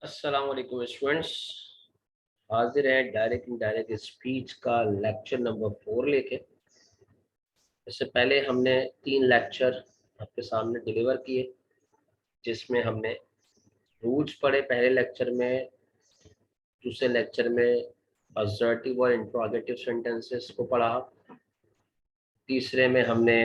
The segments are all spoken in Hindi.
अस्सलाम वालेकुम स्टूडेंट्स। हाजिर है डायरेक्ट इनडायरेक्ट स्पीच का लेक्चर नंबर 4 लेके। इससे पहले हमने 3 लेक्चर आपके सामने डिलीवर किए, जिसमें हमने रूल्स पढ़े पहले लेक्चर में, दूसरे लेक्चर में असर्टिव और इंट्रोगेटिव सेंटेंसेस को पढ़ा, तीसरे में हमने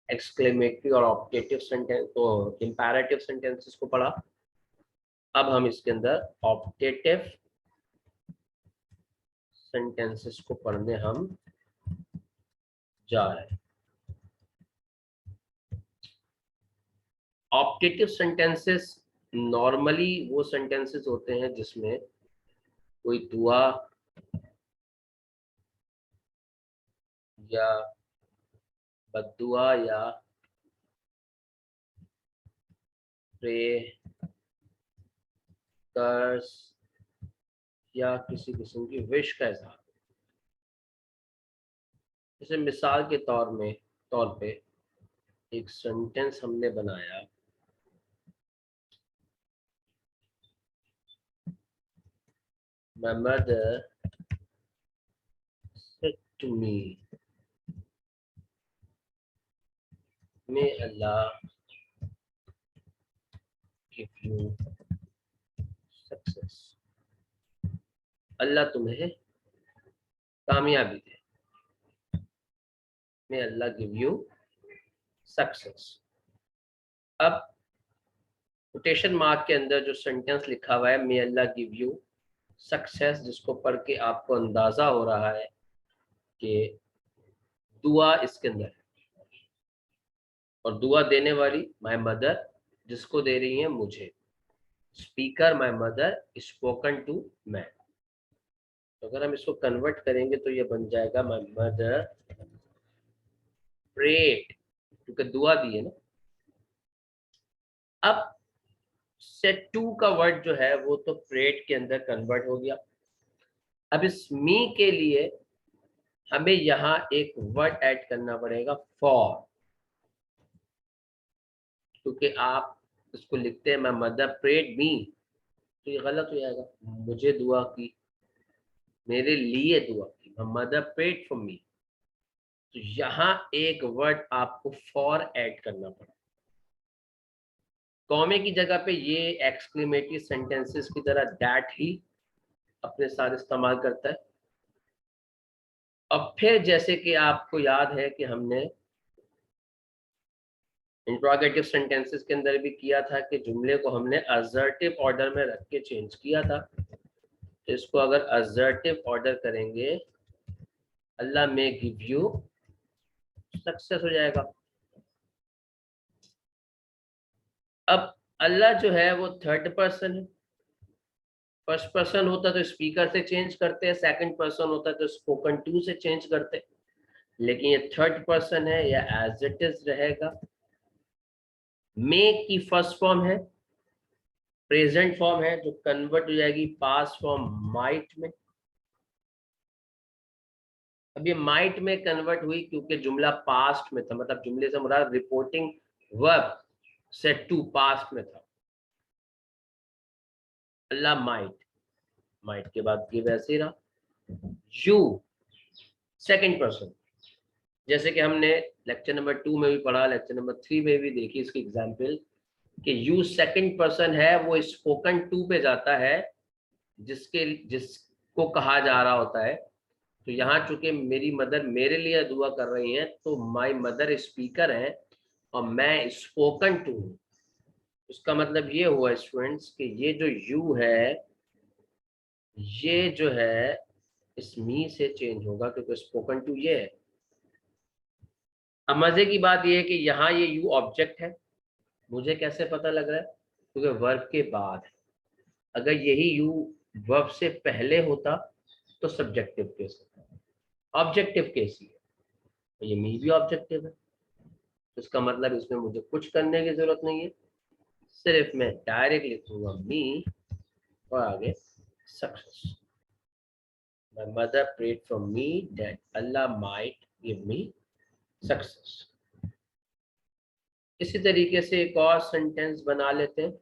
एक्सक्लेमेटरी और ऑप्टेटिव सेंटेंस और इंपैरेटिव सेंटेंसेस को पढ़ा। अब हम इसके अंदर ऑप्टेटिव सेंटेंसेस को पढ़ने हम जा रहे हैं। ऑप्टेटिव सेंटेंसेस नॉर्मली वो सेंटेंसेस होते हैं जिसमें कोई दुआ या बद्दुआ या प्रे, कर्स या किसी किस्म की विश का इजहार। जैसे मिसाल के तौर पे एक सेंटेंस हमने बनाया, my mother said to me, may Allah give you success. Allah तुम्हें कामयाबी दे, may Allah give you success. अब कोटेशन मार्क के अंदर जो सेंटेंस लिखा हुआ है may Allah give you success, जिसको पढ़ के आपको अंदाजा हो रहा है कि दुआ इसके अंदर है, और दुआ देने वाली माय मदर, जिसको दे रही है मुझे। Speaker my mother, spoken to मैं। तो अगर हम इसको कन्वर्ट करेंगे तो ये बन जाएगा माय मदर प्रेड, क्योंकि दुआ दी है ना। अब सेट टू का वर्ड जो है वो तो प्रेड के अंदर कन्वर्ट हो गया। अब इस मी के लिए हमें यहाँ एक वर्ड ऐड करना पड़ेगा फॉर, क्योंकि आप इसको लिखते हैं माय मदर प्रेड मी, तो ये गलत हो जाएगा। मुझे दुआ की, मेरे लिए दुआ की, my mother prayed for me. तो यहाँ एक वर्ड आपको फॉर ऐड करना पड़ेगा। कॉमे की जगह पे ये एक्सक्लेमेटरी सेंटेंसेस की तरह दैट ही अपने साथ इस्तेमाल करता है। अब फिर जैसे कि आपको याद है कि हमने इंट्रोगेटिव सेंटेंसेस के अंदर भी किया था कि जुमले को हमने असर्टिव ऑर्डर में रख के चेंज किया था। तो इसको अगर असर्टिव ऑर्डर करेंगे, अल्लाह में गिव यू सक्सेस हो जाएगा। अब अल्लाह जो है वो थर्ड पर्सन है। फर्स्ट पर्सन होता तो स्पीकर से चेंज करते हैं, सेकंड पर्सन होता तो स्पोकन टू से चेंज करते, लेकिन ये थर्ड पर्सन है, या एज इट इज रहेगा। मे की फर्स्ट फॉर्म है, प्रेजेंट फॉर्म है, जो कन्वर्ट हो जाएगी पास्ट फॉर्म माइट में। अब ये माइट में कन्वर्ट हुई क्योंकि जुमला पास्ट में था, मतलब जुमले से मुराद reporting verb set to past में था। अल्लाह माइट, माइट के बाद ये वैसे ही रहा। यू सेकंड पर्सन, जैसे कि हमने लेक्चर नंबर 2 में भी पढ़ा, लेक्चर नंबर 3 में भी देखी इसकी एग्जांपल कि यू सेकंड पर्सन है, वो स्पोकन टू पे जाता है जिसको कहा जा रहा होता है। तो यहाँ चूंकि मेरी मदर मेरे लिए दुआ कर रही हैं, तो माय मदर स्पीकर है और मैं स्पोकन टू हूँ। उसका मतलब ये हुआ स्टूडेंट्स कि ये जो यू है, ये जो है इस मी से चेंज होगा क्योंकि स्पोकन टू ये है। अब मजे की बात ये है कि यहाँ ये यू ऑब्जेक्ट है। मुझे कैसे पता लग रहा है? क्योंकि वर्ब के बाद है। अगर यही यू वर्ब से पहले होता तो सब्जेक्टिव केस होता, ऑब्जेक्टिव केस ही है। तो ये मी भी ऑब्जेक्टिव है, तो इसका मतलब इसमें मुझे कुछ करने की जरूरत नहीं है, सिर्फ मैं डायरेक्ट लिखूंगा मी और आगे success. My mother prayed for me that Allah might give me success. इसी तरीके से एक और सेंटेंस बना लेते हैं।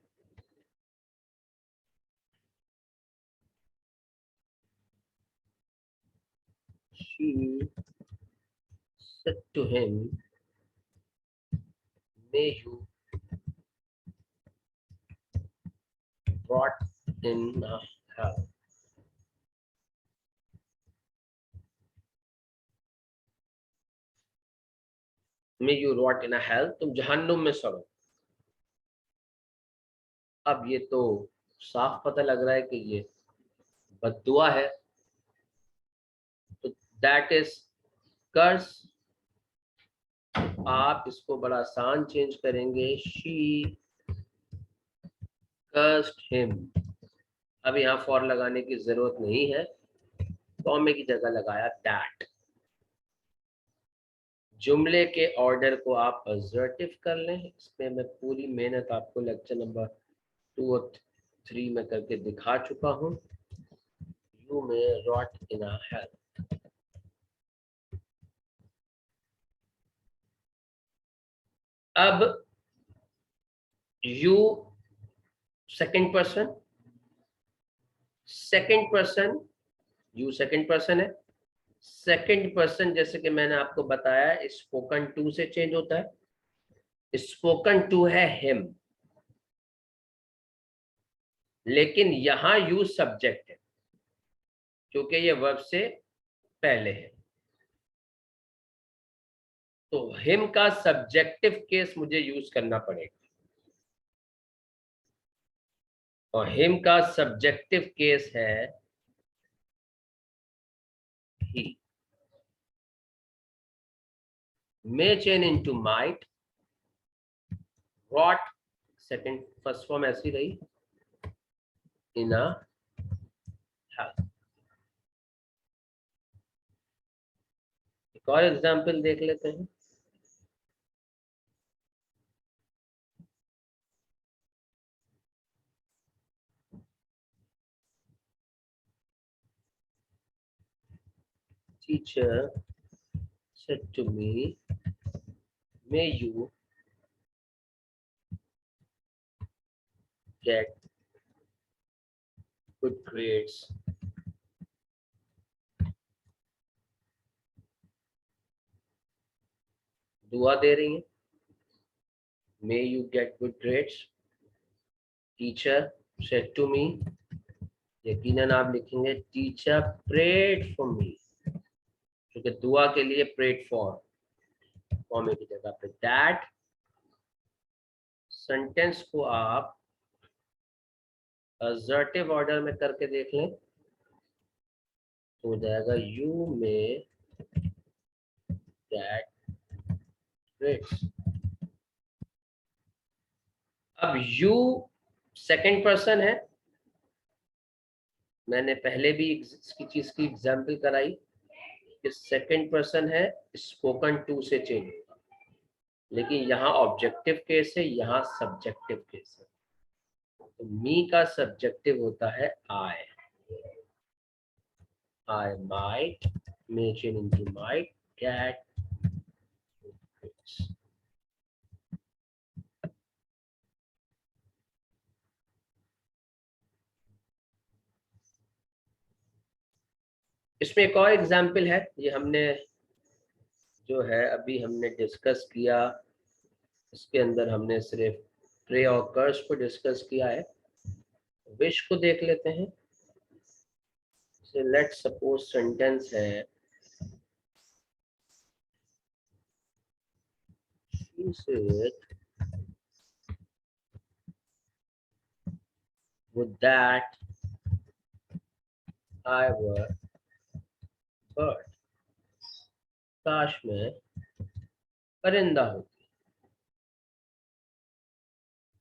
she said to him, may you rot in hell. May you rot in a hell, तुम जहन्नुम में सड़ो। अब ये तो साफ पता लग रहा है कि ये बद्दुआ है, तो दैट इज कर्स। आप इसको बड़ा आसान चेंज करेंगे, शी cursed him। अब यहाँ फॉर लगाने की जरूरत नहीं है, कॉमे की जगह लगाया दैट। जुमले के ऑर्डर को आप असर्टिव कर लें। इसमें मैं पूरी मेहनत आपको लेक्चर नंबर 2 और 3 में करके दिखा चुका हूँ। यू में रॉट इन अ हेल। अब you second person, you second person है। सेकंड पर्सन जैसे कि मैंने आपको बताया स्पोकन टू से चेंज होता है। स्पोकन टू है हिम, लेकिन यहां यू सब्जेक्ट है क्योंकि ये वर्ब से पहले है। तो हिम का सब्जेक्टिव केस मुझे यूज करना पड़ेगा, और हिम का सब्जेक्टिव केस है ही। May change into might, wrote second first form ऐसी रही, इन अ हेल। एक और एग्जाम्पल देख लेते हैं। Teacher said to me, may you get good grades दुआ दे रही है। May you get good grades. Teacher said to me, यकीनन आप लिखेंगे टीचर प्रेड फॉर मी, क्योंकि दुआ के लिए प्रेड फॉर, कॉमे की जगह पे दैट। सेंटेंस को आप असर्टिव ऑर्डर में करके देख लें तो हो जाएगा यू में गेट ग्रेड्स। अब यू सेकंड पर्सन है, मैंने पहले भी इसकी चीज की एग्जाम्पल कराई कि सेकंड पर्सन है, स्पोकन टू से चेंज होगा, लेकिन यहाँ ऑब्जेक्टिव केस है, यहाँ सब्जेक्टिव केस है। तो मी का सब्जेक्टिव होता है I might, may change into might, get. इसमें एक और एग्जाम्पल है, ये हमने जो है अभी हमने डिस्कस किया, इसके अंदर हमने सिर्फ प्रे और कर्स को डिस्कस किया है। विश को देख लेते हैं। लेट्स सपोज सेंटेंस है, she said, would that I were bird। काश में परिंदा होती।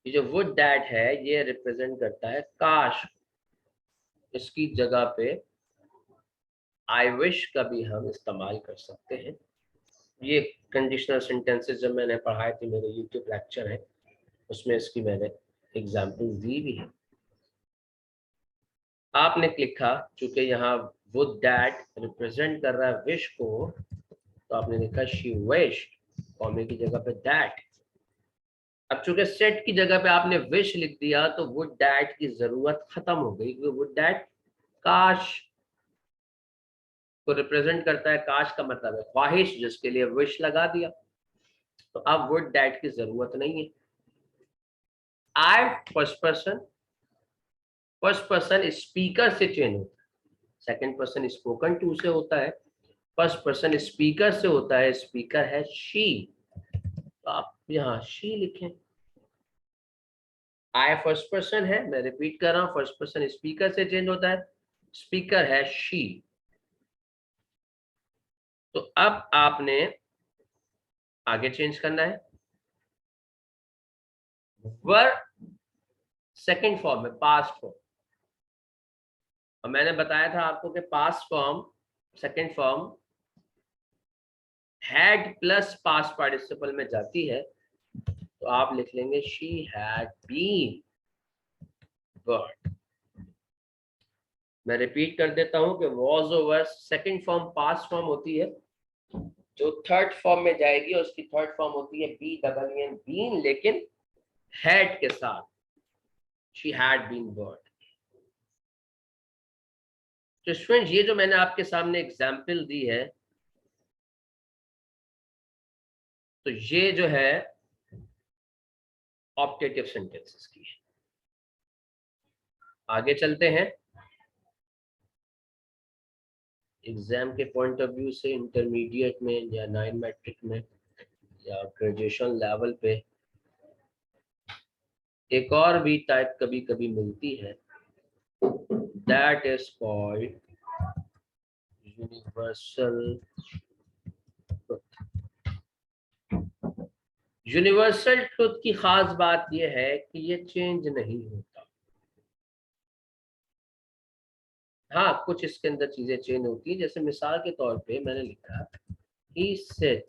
ये जो वुड दैट है ये रिप्रेजेंट करता है काश। इसकी जगह पे आई विश का भी हम इस्तेमाल कर सकते हैं। ये कंडीशनल सेंटेंसेस जब मैंने पढ़ाए थे, मेरे यूट्यूब लेक्चर है उसमें इसकी मैंने एग्जाम्पल दी भी है। आपने लिखा चूंकि यहाँ वुड दैट रिप्रेजेंट कर रहा है विश को, तो आपने लिखा शी विश्ड, कॉमे की जगह पे दैट। अब चूंकि सेट की जगह पे आपने विश लिख दिया तो वुड दैट की जरूरत खत्म हो गई, वुड दैट काश को रिप्रेजेंट करता है, काश का मतलब है ख्वाहिश, जिसके लिए विश लगा दिया। तो अब वुड दैट की जरूरत नहीं है। आई फर्स्ट पर्सन स्पीकर से चेंज होता है, सेकंड पर्सन स्पोकन टू से होता है, फर्स्ट पर्सन स्पीकर से होता है, स्पीकर है शी। तो आप यहाँ शी लिखें। आई फर्स्ट पर्सन है, मैं रिपीट कर रहा हूं, फर्स्ट पर्सन स्पीकर से चेंज होता है, स्पीकर है शी। तो अब आपने आगे चेंज करना है, वर सेकंड फॉर्म में पास्ट फॉर्म। और मैंने बताया था आपको कि past form, second form had plus past participle में जाती है। तो आप लिख लेंगे शी हैड बीन बर्ड। मैं रिपीट कर देता हूं कि was over second form past form होती है, जो थर्ड फॉर्म में जाएगी उसकी थर्ड फॉर्म होती है बी डबल एन बीन, लेकिन हैड के साथ, शी हैड बीन बर्ड। तो स्टूडेंट ये जो मैंने आपके सामने एग्जाम्पल दी है, तो ये जो है ऑप्टेटिव सेंटेंसेस की है। आगे चलते हैं। एग्जाम के पॉइंट ऑफ व्यू से इंटरमीडिएट में या 9 मैट्रिक में या ग्रेजुएशन लेवल पे एक और भी टाइप कभी कभी मिलती है, that is called universal truth. Universal truth की खास बात यह है कि ये चेंज नहीं होता। हाँ, कुछ इसके अंदर चीजें चेंज होती है, जैसे मिसाल के तौर पे मैंने लिखा he said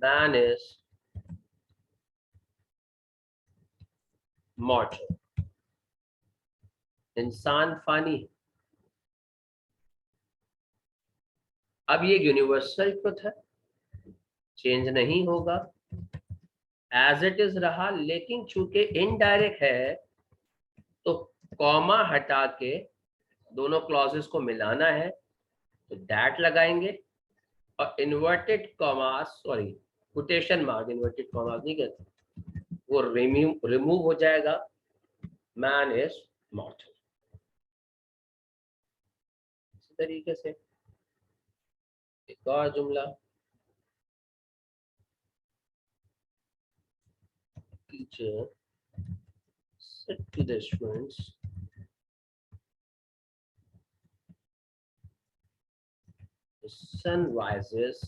man is mortal, इंसान फानी। अब ये यूनिवर्सल ट्रुथ है, चेंज नहीं होगा, एज इट इज रहा, लेकिन चूंकि इनडायरेक्ट है तो कॉमा हटा के दोनों क्लॉजेस को मिलाना है, तो दैट लगाएंगे और inverted commas, sorry quotation mark, inverted commas नहीं कहते, वो रिमूव हो जाएगा, मैन इज मॉर्टल। इसी तरीके से एक और जुमला, teacher said to the students, the sun rises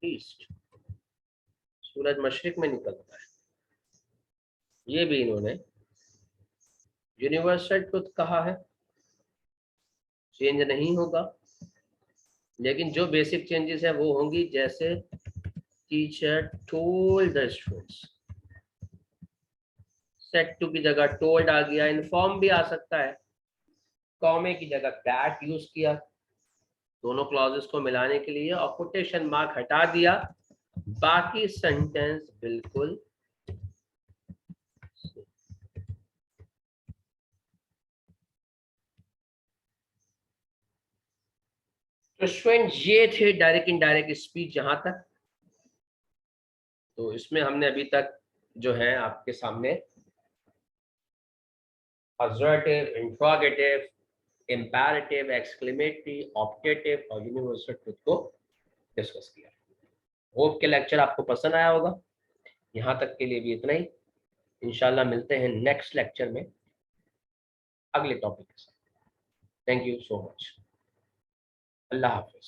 east, सूरज मशरिक में निकलता है। ये भी इन्होंने यूनिवर्सल ट्रुथ कहा है, चेंज नहीं होगा, लेकिन जो बेसिक चेंजेस है वो होंगी, जैसे teacher told the students, said to की जगह टोल्ड आ गया, इन्फॉर्म भी आ सकता है, कॉमे की जगह दैट यूज किया दोनों क्लॉजेस को मिलाने के लिए, और कोटेशन मार्क हटा दिया, बाकी सेंटेंस बिल्कुल। तो स्टूडेंट ये थे डायरेक्ट इनडायरेक्ट स्पीच जहां तक। तो इसमें हमने अभी तक जो है आपके सामने assertive, interrogative, imperative, exclamatory, optative और यूनिवर्सल ट्रुथ को डिस्कस किया। होप के लेक्चर आपको पसंद आया होगा। यहाँ तक के लिए भी इतना ही, इंशाल्लाह मिलते हैं नेक्स्ट लेक्चर में अगले टॉपिक के साथ। Thank you so much, Allah Hafiz.